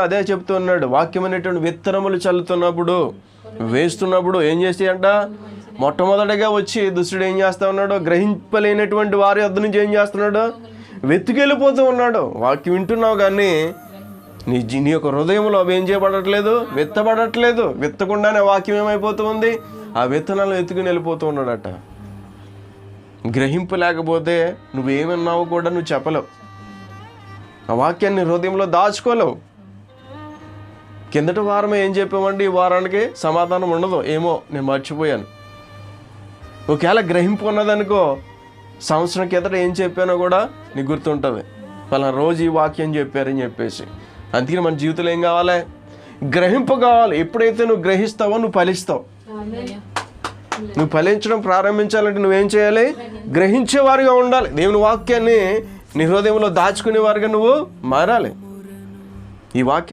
అదే చెప్తున్నాడు. వాక్యం అనేటువంటి విత్తనములు చల్లుతున్నప్పుడు, వేస్తున్నప్పుడు ఏం చేస్తాయంట? మొట్టమొదటిగా వచ్చి దుష్టుడు ఏం చేస్తా ఉన్నాడు? గ్రహింపలేనటువంటి వారి వద్ద నుంచి ఏం చేస్తున్నాడు? వెతుకెళ్ళిపోతూ ఉన్నాడు. వాక్యం వింటున్నావు కానీ నీ యొక్క హృదయంలో అవి ఏం చేయబడట్లేదు, విత్తబడట్లేదు. విత్తకుండానే వాక్యం ఏమైపోతూ ఉంది? ఆ విత్తనాలు ఎత్తుకుని వెళ్ళిపోతూ ఉన్నాడట. గ్రహింపు లేకపోతే నువ్వేమన్నావు కూడా నువ్వు చెప్పలేవు. ఆ వాక్యాన్ని హృదయంలో దాచుకోలేవు. కిందటి వారమే ఏం చెప్పామండి, ఈ వారానికి సమాధానం ఉండదు. ఏమో నేను మర్చిపోయాను. ఒకవేళ గ్రహింపు ఉన్నదనుకో, సంవత్సరం కిందట ఏం చెప్పానో కూడా నీకు గుర్తుంటుంది. పలానా రోజు ఈ వాక్యం చెప్పారని చెప్పేసి. అందుకని మన జీవితంలో ఏం కావాలి? గ్రహింపు కావాలి. ఎప్పుడైతే నువ్వు గ్రహిస్తావో నువ్వు ఫలిస్తావు. నువ్వు ఫలించడం ప్రారంభించాలంటే నువ్వేం చేయాలి? గ్రహించేవారుగా ఉండాలి. దేవుని వాక్యాన్ని నీ హృదయంలో దాచుకునేవారుగా నువ్వు మారాలి. ఈ వాక్యం